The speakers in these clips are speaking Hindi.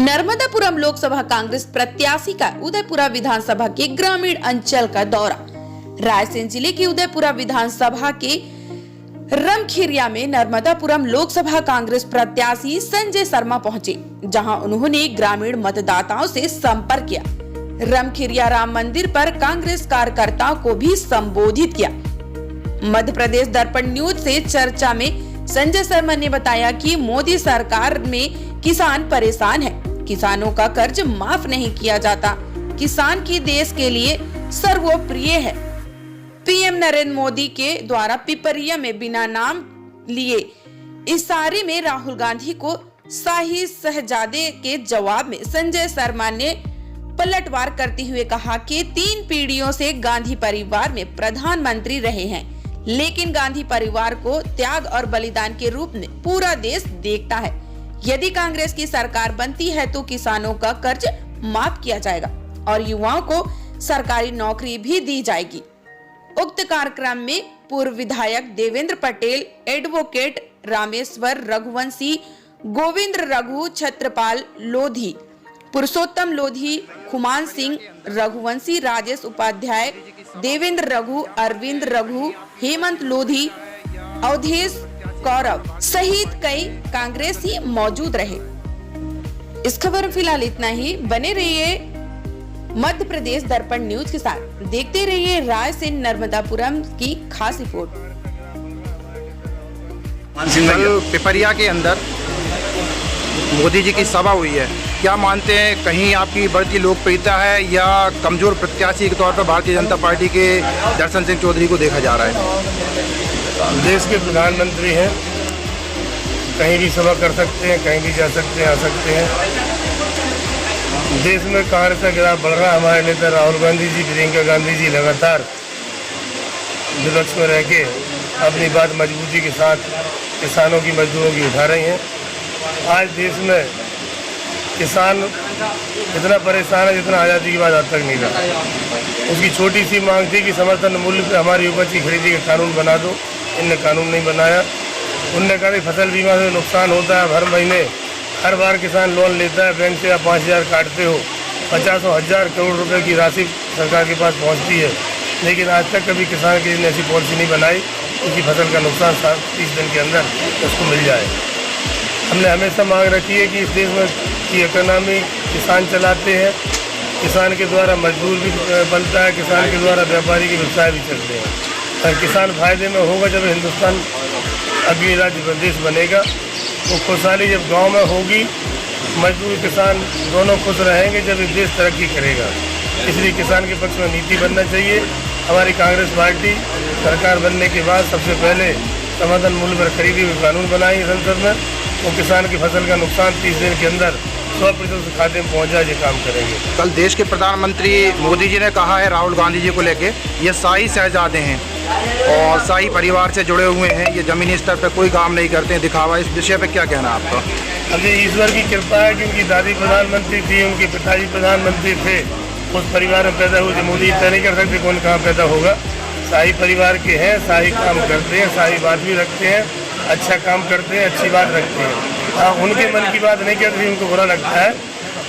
नर्मदापुरम लोकसभा कांग्रेस प्रत्याशी का उदयपुरा विधानसभा के ग्रामीण अंचल का दौरा। रायसेन जिले के उदयपुरा विधानसभा के रमखिरिया में नर्मदापुरम लोकसभा कांग्रेस प्रत्याशी संजय शर्मा पहुंचे, जहां उन्होंने ग्रामीण मतदाताओं से संपर्क किया। रमखिरिया राम मंदिर पर कांग्रेस कार्यकर्ताओं को भी संबोधित किया। मध्य प्रदेश दर्पण न्यूज से चर्चा में संजय शर्मा ने बताया कि मोदी सरकार में किसान परेशान है, किसानों का कर्ज माफ नहीं किया जाता, किसान की देश के लिए सर्वप्रिय है। पीएम नरेंद्र मोदी के द्वारा पिपरिया में बिना नाम लिए इशारे में राहुल गांधी को शाही शहजादे के जवाब में संजय शर्मा ने पलटवार करते हुए कहा कि 3 पीढ़ियों से गांधी परिवार में प्रधानमंत्री रहे हैं, लेकिन गांधी परिवार को त्याग और बलिदान के रूप में पूरा देश देखता है। यदि कांग्रेस की सरकार बनती है तो किसानों का कर्ज माफ किया जाएगा और युवाओं को सरकारी नौकरी भी दी जाएगी। उक्त कार्यक्रम में पूर्व विधायक देवेंद्र पटेल, एडवोकेट रामेश्वर रघुवंशी, गोविंद रघु, छत्रपाल लोधी, पुरुषोत्तम लोधी, खुमान सिंह रघुवंशी, राजेश उपाध्याय, देवेंद्र रघु, अरविंद रघु, हेमंत लोधी, अवधेश कौरव सहित कई कांग्रेसी मौजूद रहे। इस खबर में फिलहाल इतना ही। बने रहिए मध्य प्रदेश दर्पण न्यूज के साथ, देखते रहिए रायसेन नर्मदापुरम की खास रिपोर्ट। कल पिपरिया के अंदर मोदी जी की सभा हुई है, क्या मानते हैं कहीं आपकी बढ़ती लोकप्रियता है या कमजोर प्रत्याशी के तौर पर भारतीय जनता पार्टी के दर्शन सिंह चौधरी को देखा जा रहा है? देश के प्रधानमंत्री हैं, कहीं भी सभा कर सकते हैं, कहीं भी जा सकते हैं, आ सकते हैं। देश में कांग्रेस का गिराव बढ़ रहा है। हमारे नेता राहुल गांधी जी, प्रियंका गांधी जी लगातार विपक्ष में रह के अपनी बात मजबूती के साथ किसानों की, मजदूरों की उठा रही हैं। आज देश में किसान इतना परेशान है जितना आज़ादी के बाद आज तक नहीं रहा। उसकी छोटी सी मांग थी कि समर्थन मूल्य पर हमारी उपज की खरीदी का कानून बना दो। इनने कानून नहीं बनाया। उनने कहा कि फसल बीमा से नुकसान होता है, हर महीने हर बार किसान लोन लेता है, बैंक से आप 5,000 काटते हो, 50,000 करोड़ रुपए की राशि सरकार के पास पहुंचती है, लेकिन आज तक कभी किसान की ऐसी पॉलिसी नहीं बनाई उसकी फसल का नुकसान 30 दिन के अंदर उसको मिल जाए। हमने हमेशा मांग रखी है कि इस देश में की इकोनॉमी किसान चलाते हैं, किसान के द्वारा मजदूर भी बनता है, किसान के द्वारा व्यापारी के व्यवसाय भी चलते हैं। और किसान फायदे में होगा जब हिंदुस्तान अगली राज्य प्रदेश बनेगा। वो खुशहाली जब गांव में होगी, मजदूर किसान दोनों खुश रहेंगे जब ये देश तरक्की करेगा। इसलिए किसान के पक्ष में नीति बनना चाहिए। हमारी कांग्रेस पार्टी सरकार बनने के बाद सबसे पहले समर्थन मूल्य पर खरीदी हुई कानून बनाएंगे संसद में। वो किसान की फसल का नुकसान 30 दिन के अंदर 100% खाते में पहुँच जाए, ये काम करेंगे। कल देश के प्रधानमंत्री मोदी जी ने कहा है राहुल गांधी जी को लेके, ये शाही शहजादे हैं और शाही परिवार से जुड़े हुए हैं, ये जमीनी स्तर पर कोई काम नहीं करते हैं, दिखावा। इस विषय पे क्या कहना है आपका? अब ये ईश्वर की कृपा है कि उनकी दादी प्रधानमंत्री थी, उनके पिताजी प्रधानमंत्री थे, उस परिवार में पैदा हुए। मोदी तय नहीं कर सकते कौन कहाँ पैदा होगा। शाही परिवार के हैं, शाही काम करते हैं, शाही बात भी रखते हैं, अच्छा काम करते हैं, अच्छी बात रखते हैं। हाँ, उनके मन की बात नहीं करते, उनको बुरा लगता है।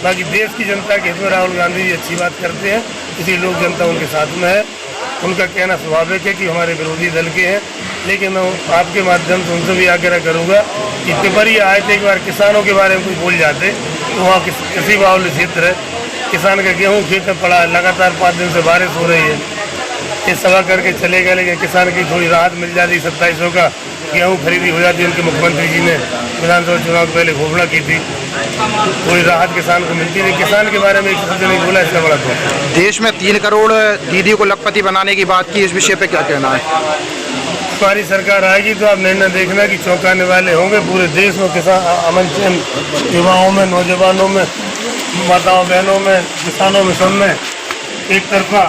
बाकी देश की जनता के हित में राहुल गांधी जी अच्छी बात करते हैं, इसी लोक जनता उनके साथ में है। उनका कहना स्वाभाविक है कि हमारे विरोधी दल के हैं, लेकिन मैं आपके माध्यम से उनसे भी आग्रह करूंगा कि पिपरिया आए थे, एक बार किसानों के बारे में कुछ बोल जाते तो वहाँ किसी बाहुल्य क्षेत्र है, किसान का गेहूँ खेत में पड़ा है, लगातार 5 दिन से बारिश हो रही है, ये सभा करके चले गए, लेकिन किसान की थोड़ी राहत मिल जाती। 2700 का गेहूँ खरीदी हो जाती। उनके मुख्यमंत्री जी ने विधानसभा चुनाव के पहले घोषणा की थी, कोई राहत किसान को मिलती नहीं। किसान के बारे में एक शब्द नहीं बोला, इसका बड़ा दुख। देश में 3 करोड़ दीदी को लखपति बनाने की बात की, इस विषय पे क्या कहना है? हमारी सरकार आएगी तो आप निर्णय देखना कि चौंकाने वाले होंगे। पूरे देश में किसान अमन चैन, युवाओं में, नौजवानों में, माताओं बहनों में, किसानों में, सब में एक तरफा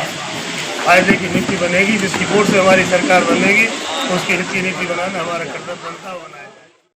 फायदे की नीति बनेगी। जिसकी वोट से हमारी सरकार बनेगी, उसकी हित की नीति बनाना हमारा कर्तव्य बनता है।